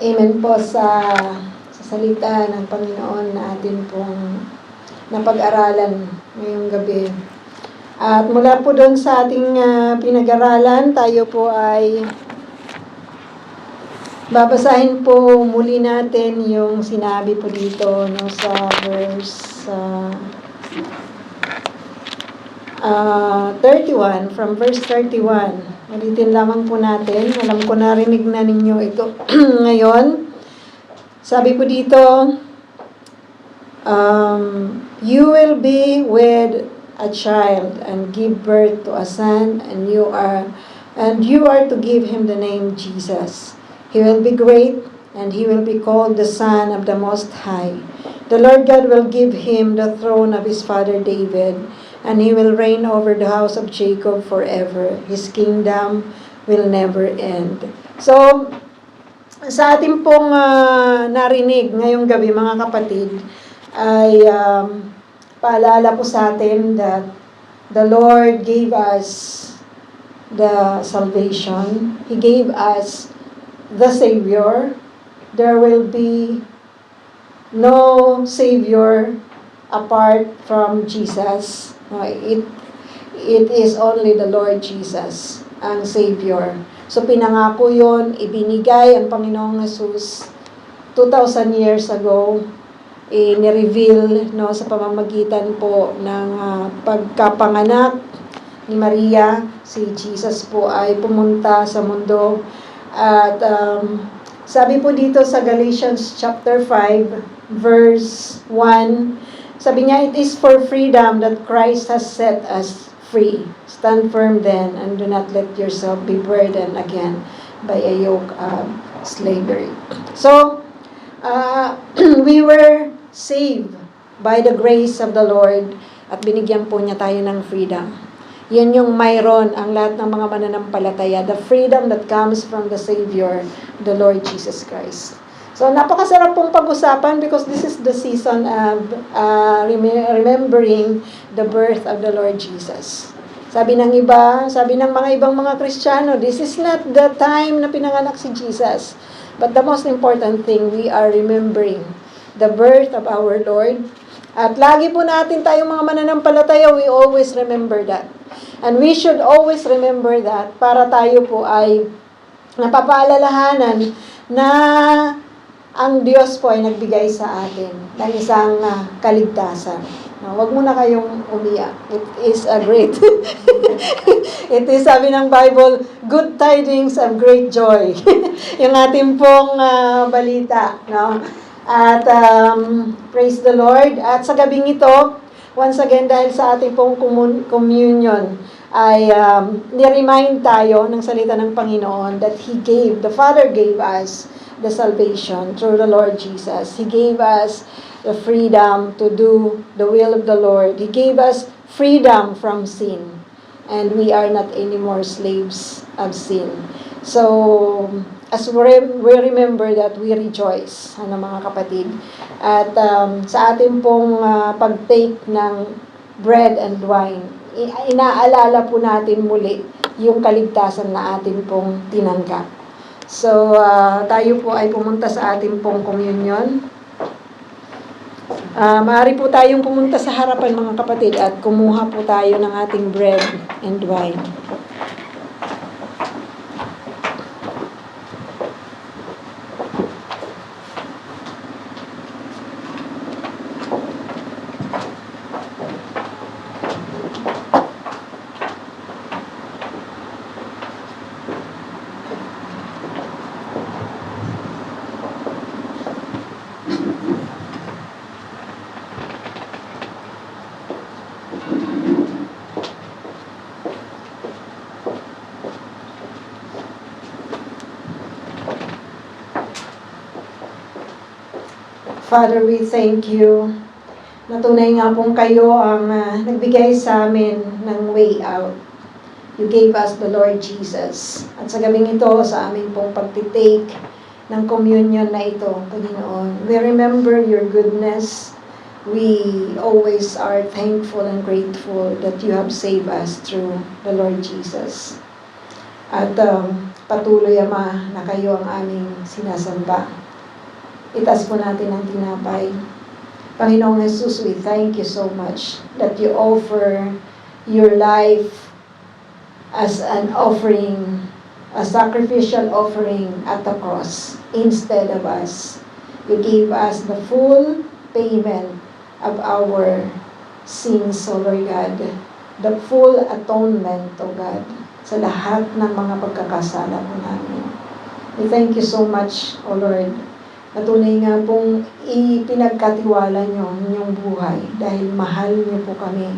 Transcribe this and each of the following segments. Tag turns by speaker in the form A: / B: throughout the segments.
A: Amen po sa salita ng Panginoon na atin pong napag-aralan ngayong gabi. At mula po doon sa ating pinag-aralan, tayo po ay babasahin po muli natin yung sinabi po dito no, sa verse 31, from verse 31. Ulitin lamang po natin. Alam ko narinig na ninyo ito ngayon. Sabi po dito, you will be with a child and give birth to a son, and you are to give him the name Jesus. He will be great, and he will be called the Son of the Most High. The Lord God will give him the throne of his father David, and he will reign over the house of Jacob forever. His kingdom will never end. So, sa ating pong narinig ngayong gabi, mga kapatid, ay paalala po sa atin that the Lord gave us the salvation. He gave us the Savior. There will be no Savior apart from Jesus. It is only the Lord Jesus ang Savior. So pinangako yun, ibinigay ang Panginoong Jesus 2,000 years ago, ni-reveal no, sa pamamagitan po ng pagkapanganak ni Maria. Si Jesus po ay pumunta sa mundo at sabi po dito sa Galatians chapter 5 verse 1, sabi niya, it is for freedom that Christ has set us free. Stand firm then, and do not let yourself be burdened again by a yoke of slavery. So, we were saved by the grace of the Lord at binigyan po niya tayo ng freedom. Yan yung mayroon ang lahat ng mga mananampalataya, the freedom that comes from the Savior, the Lord Jesus Christ. So, napakasarap pong pag-usapan because this is the season of remembering the birth of the Lord Jesus. Sabi ng mga ibang mga Kristiyano, this is not the time na pinanganak si Jesus. But the most important thing, we are remembering the birth of our Lord. At lagi po natin tayong mga mananampalataya, we always remember that. And we should always remember that para tayo po ay napapaalalahanan na ang Diyos po ay nagbigay sa atin ng isang kaligtasan. Huwag muna kayong umiyak. It is a great, it is, sabi ng Bible, good tidings of great joy. Yung ating pong balita. No? At praise the Lord. At sa gabing ito, once again, dahil sa ating pong communion, ay ni-remind tayo ng salita ng Panginoon that the Father gave us the salvation through the Lord Jesus. He gave us the freedom to do the will of the Lord. He gave us freedom from sin. And we are not anymore slaves of sin. So, as we remember that, we rejoice, mga kapatid. At sa ating pong pag-take ng bread and wine, inaalala po natin muli yung kaligtasan na atin pong tinanggap. So, tayo po ay pumunta sa ating pong communion. Maaari po tayong pumunta sa harapan, mga kapatid, at kumuha po tayo ng ating bread and wine. Father, we thank you na tunay nga pong kayo ang nagbigay sa amin ng way out. You gave us the Lord Jesus. At sa gabing ito, sa aming pong pagtitake ng communion na ito, Panginoon, we remember your goodness. We always are thankful and grateful that you have saved us through the Lord Jesus. At Patuloy, Ama, na kayo ang aming sinasamba. Itaas po natin ang tinapay. Panginoong Jesus, we thank you so much that you offer your life as an offering, a sacrificial offering at the cross instead of us. You gave us the full payment of our sins, O Lord God, the full atonement, O God, sa lahat ng mga pagkakasala po namin. We thank you so much, O Lord, na tunay nga pong ipinagkatiwala nyo ang inyong buhay dahil mahal niyo po kami.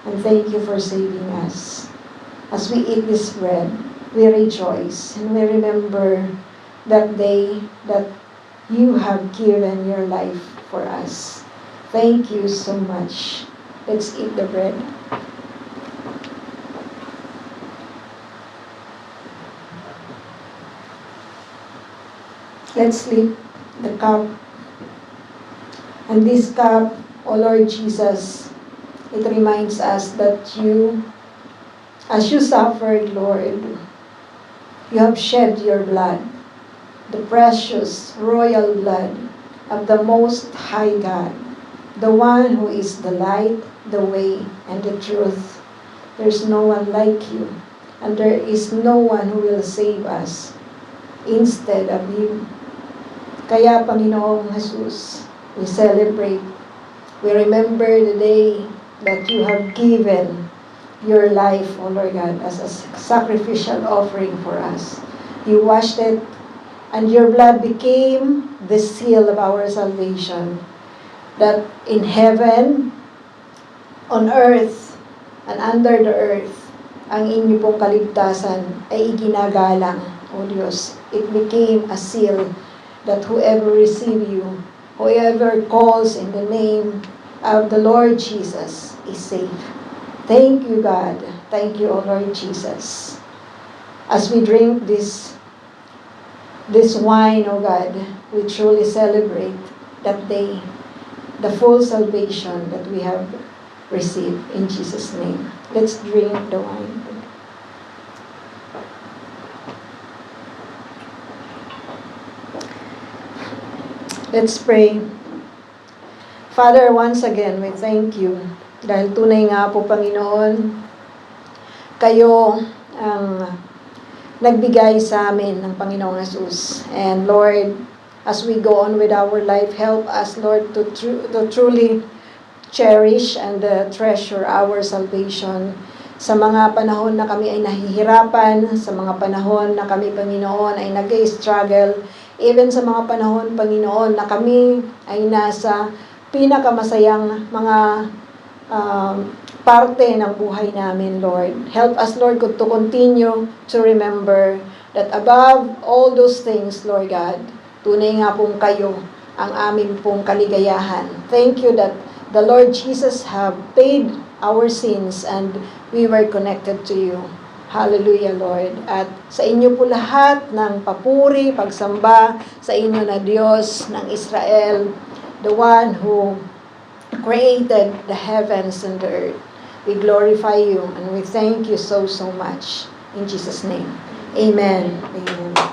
A: And thank you for saving us. As we eat this bread, we rejoice and we remember that day that you have given your life for us. Thank you so much. Let's eat the bread. Let's lift the cup. And this cup, O Lord Jesus, it reminds us that you, as you suffered, Lord, you have shed your blood, the precious royal blood of the Most High God, the one who is the light, the way, and the truth. There's no one like you, and there is no one who will save us instead of you. Kaya, Panginoong Jesus, we celebrate. We remember the day that you have given your life, O Lord God, as a sacrificial offering for us. You washed it, and your blood became the seal of our salvation. That in heaven, on earth, and under the earth, ang inyo pong kaligtasan ay iginagalang, O Diyos. It became a seal that whoever receive you, whoever calls in the name of the Lord Jesus is safe. Thank you, God. Thank you, O Lord Jesus. As we drink this wine, O God, we truly celebrate that day, the full salvation that we have received in Jesus' name. Let's drink the wine. Let's pray. Father, once again, we thank you. Dahil tunay nga po, Panginoon, kayo ang nagbigay sa amin ng Panginoong Jesus. And Lord, as we go on with our life, help us, Lord, to truly cherish and treasure our salvation. Sa mga panahon na kami ay nahihirapan, sa mga panahon na kami, Panginoon, ay nag-struggle, even sa mga panahon, Panginoon, na kami ay nasa pinakamasayang mga parte ng buhay namin, Lord. Help us, Lord, to continue to remember that above all those things, Lord God, tunay nga pong kayo ang amin pong kaligayahan. Thank you that the Lord Jesus have paid our sins and we were connected to you. Hallelujah, Lord. At sa inyo po lahat ng papuri, pagsamba sa inyo na Diyos ng Israel, the one who created the heavens and the earth. We glorify you and we thank you so much. In Jesus' name. Amen. Amen.